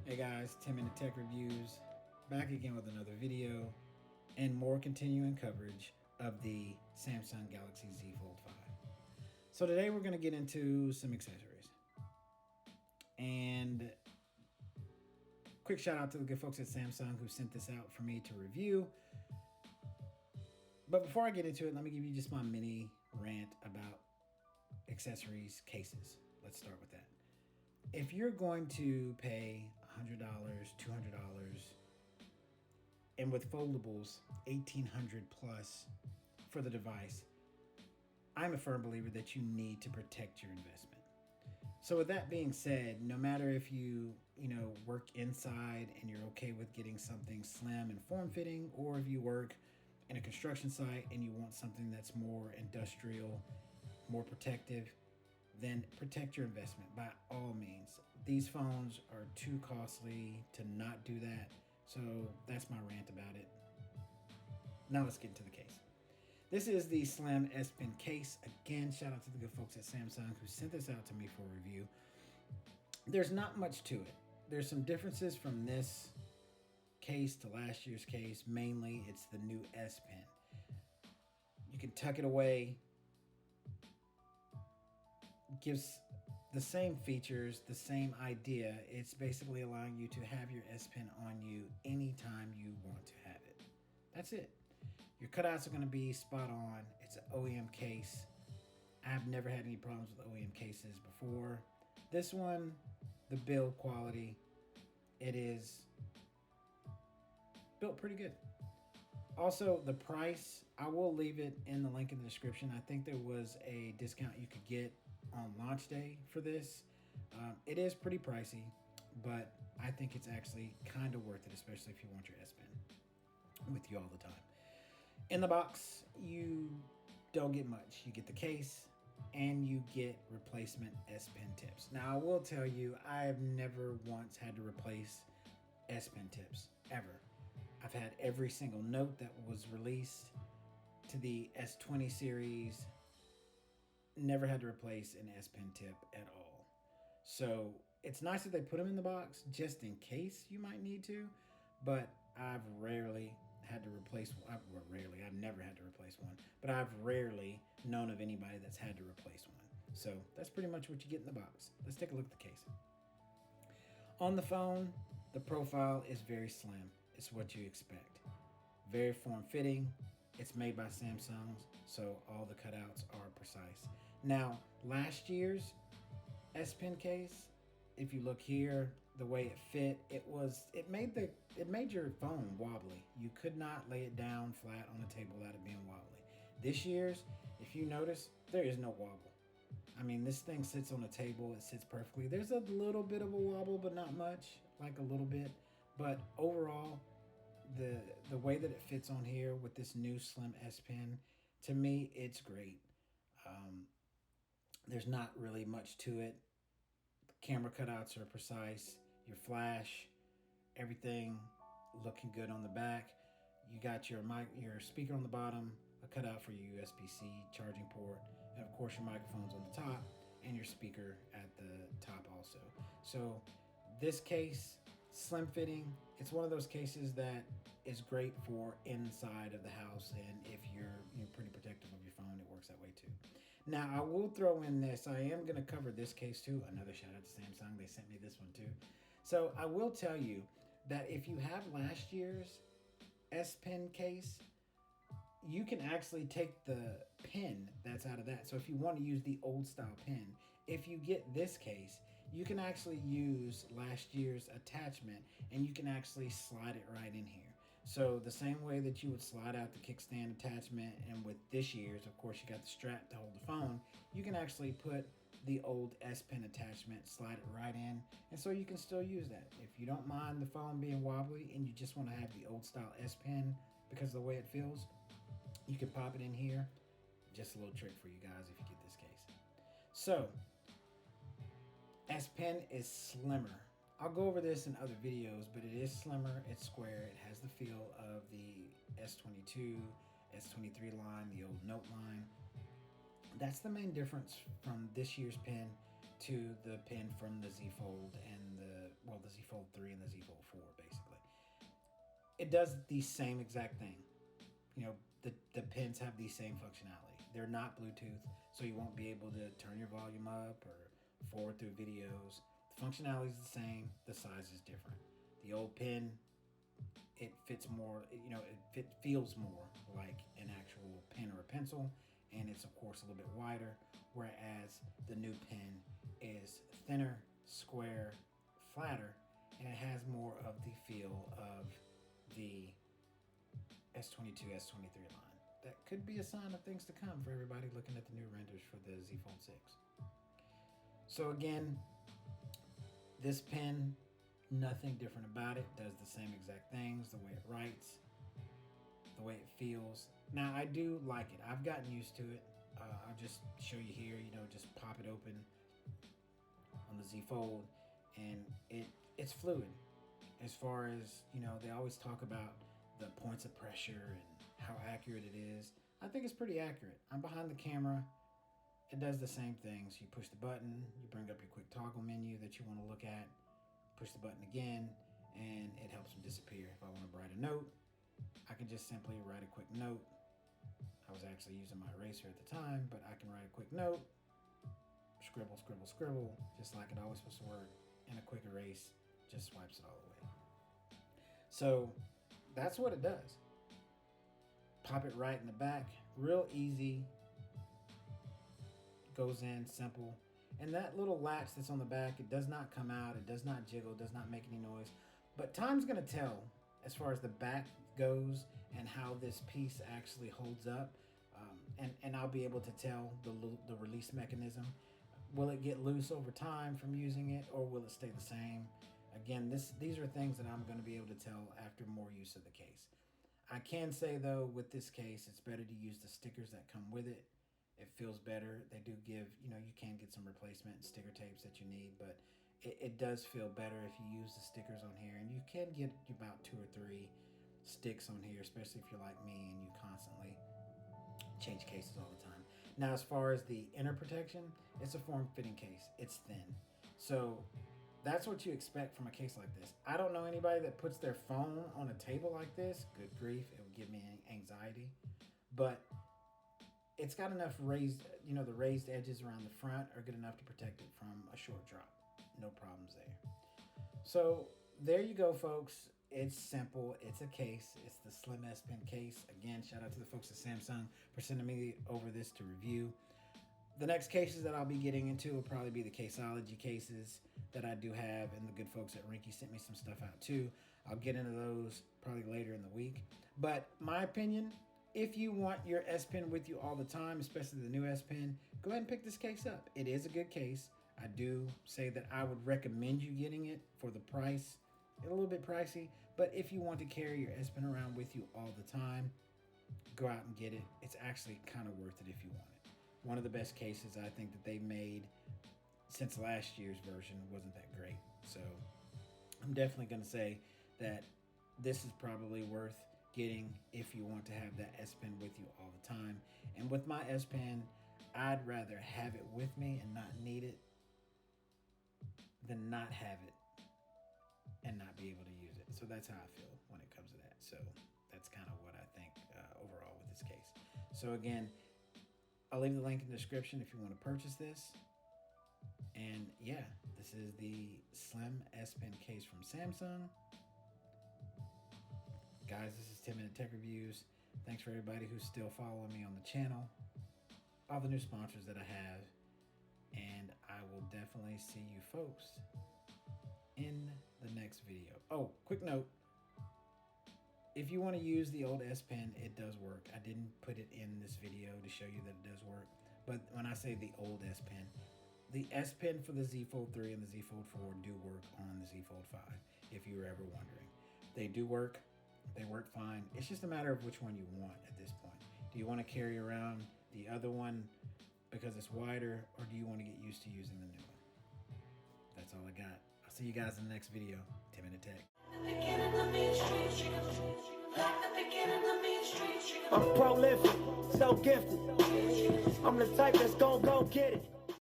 Hey guys, 10 Minute Tech Reviews, back again with another video and more continuing coverage of the Samsung Galaxy Z Fold 5. So today we're going to get into some accessories. And quick shout out to the good folks at Samsung who sent this out for me to review. But before I get into it, let me give you just my mini rant about accessories cases. Let's start with that. If you're going to pay $100, $200, and with foldables, $1,800 plus for the device, I'm a firm believer that you need to protect your investment. So with that being said, no matter if you work inside and you're okay with getting something slim and form-fitting, or if you work in a construction site and you want something that's more industrial, more protective, then protect your investment by all means. These phones are too costly to not do that. So that's my rant about it. Now let's get into the case. This is the Slim S Pen case. Again, shout out to the good folks at Samsung who sent this out to me for review. There's not much to it. There's some differences from this case to last year's case. Mainly, it's the new S Pen. You can tuck it away. Gives the same features, the same idea. It's basically allowing you to have your S Pen on you anytime you want to have it. That's it. Your cutouts are going to be spot on. It's an OEM case. I've never had any problems with OEM cases before. This one, the build quality, it is built pretty good. Also, the price, I will leave it in the link in the description. I think there was a discount you could get on launch day for this. It is pretty pricey, but I think it's actually kind of worth it, especially if you want your S Pen with you all the time. In the box, you don't get much. You get the case and you get replacement S Pen tips. Now, I will tell you, I have never once had to replace S Pen tips, ever. I've had every single note that was released to the S20 series. Never had to replace an S Pen tip at all. So it's nice that they put them in the box just in case you might need to, but I've rarely had to replace one. I've never had to replace one, but I've rarely known of anybody that's had to replace one. So that's pretty much what you get in the box. Let's take a look at the case. On the phone, the profile is very slim. It's what you expect. Very form-fitting. It's made by Samsung, so all the cutouts are precise. Now, last year's S Pen case, if you look here, the way it fit, it made your phone wobbly. You could not lay it down flat on the table without it being wobbly. This year's, if you notice, there is no wobble. I mean, this thing sits on a table, it sits perfectly. There's a little bit of a wobble, but not much, like a little bit. But overall, the way that it fits on here with this new Slim S Pen, to me, it's great. There's not really much to it. The camera cutouts are precise. Your flash, everything looking good on the back. You got your speaker on the bottom, a cutout for your USB-C charging port, and of course your microphone's on the top and your speaker at the top also. So this case, slim fitting, it's one of those cases that is great for inside of the house, and if you're pretty protective of your phone, it works that way too. Now, I will throw in this. I am going to cover this case too. Another shout out to Samsung. They sent me this one too. So I will tell you that if you have last year's S Pen case, you can actually take the pen that's out of that. So if you want to use the old style pen, if you get this case, you can actually use last year's attachment and you can actually slide it right in here. So the same way that you would slide out the kickstand attachment, and with this year's, of course, you got the strap to hold the phone, you can actually put the old S Pen attachment, slide it right in, and so you can still use that. If you don't mind the phone being wobbly and you just want to have the old style S Pen because of the way it feels, you can pop it in here. Just a little trick for you guys if you get this case. So, S Pen is slimmer. I'll go over this in other videos, but it is slimmer, it's square, it has the feel of the S22, S23 line, the old Note line. That's the main difference from this year's pen to the pin from the Z Fold and the Z Fold 3 and the Z Fold 4, basically. It does the same exact thing. You know, the pins have the same functionality. They're not Bluetooth, so you won't be able to turn your volume up or forward through videos. The functionality is the same. The size is different. The old pin, it fits more, you know, it feels more like an actual pen or a pencil, and it's of course a little bit wider, whereas the new pen is thinner, square, flatter, and it has more of the feel of the S22, S23 line. That could be a sign of things to come for everybody looking at the new renders for the Z Fold 6. So again, this pen, nothing different about it, does the same exact things, the way it writes, the way it feels. Now I do like it. I've gotten used to it. I'll just show you here, you know, just pop it open on the Z Fold, and it's fluid. As far as, you know, they always talk about the points of pressure and how accurate it is. I think it's pretty accurate. I'm behind the camera. It does the same things. You push the button, you bring up your quick toggle menu that you want to look at, push the button again, and it helps them disappear. If I want to write a note, I can just simply write a quick note. I was actually using my eraser at the time, but I can write a quick note, scribble, scribble, scribble, just like it always supposed to work, and a quick erase just swipes it all away. So that's what it does. Pop it right in the back, real easy, goes in simple. And that little latch that's on the back, it does not come out, it does not jiggle, it does not make any noise. But time's gonna tell as far as the back goes and how this piece actually holds up. And I'll be able to tell the release mechanism. Will it get loose over time from using it, or will it stay the same? Again, these are things that I'm going to be able to tell after more use of the case. I can say though, with this case, it's better to use the stickers that come with it. It feels better. They do give, you know, you can get some replacement sticker tapes that you need, but it does feel better if you use the stickers on here. And you can get about 2 or 3 sticks on here, especially if you're like me and you constantly change cases all the time. Now, as far as the inner protection, it's a form-fitting case. It's thin. So that's what you expect from a case like this. I don't know anybody that puts their phone on a table like this. Good grief, it would give me anxiety. But it's got enough raised, you know, the raised edges around the front are good enough to protect it from a short drop. No problems there. So there you go, folks. It's simple. It's a case. It's the Slim S Pen case. Again, shout out to the folks at Samsung for sending me over this to review. The next cases that I'll be getting into will probably be the Caseology cases that I do have, and the good folks at Rinky sent me some stuff out too. I'll get into those probably later in the week. But my opinion, if you want your S Pen with you all the time, especially the new S Pen, go ahead and pick this case up. It is a good case. I do say that I would recommend you getting it for the price. It's a little bit pricey, but if you want to carry your S Pen around with you all the time, go out and get it. It's actually kind of worth it if you want it. One of the best cases I think that they made since last year's version wasn't that great. So I'm definitely going to say that this is probably worth getting if you want to have that S Pen with you all the time. And with my S Pen, I'd rather have it with me and not need it than not have it and not be able to use it. So that's how I feel when it comes to that. So that's kind of what I think overall with this case. So again, I'll leave the link in the description if you want to purchase this. And yeah, this is the Slim S Pen case from Samsung. Guys, this is 10 Minute Tech Reviews. Thanks for everybody who's still following me on the channel. All the new sponsors that I have. And I will definitely see you folks in the next video. Oh, quick note. If you want to use the old S Pen, it does work. I didn't put it in this video to show you that it does work. But when I say the old S Pen, the S Pen for the Z Fold 3 and the Z Fold 4 do work on the Z Fold 5, if you were ever wondering. They do work. They work fine. It's just a matter of which one you want at this point. Do you want to carry around the other one because it's wider, or do you want to get used to using the new one? That's all I got. I'll see you guys in the next video. 10 Minute Tech. I'm prolific, so gifted. I'm the type that's gon' go get it.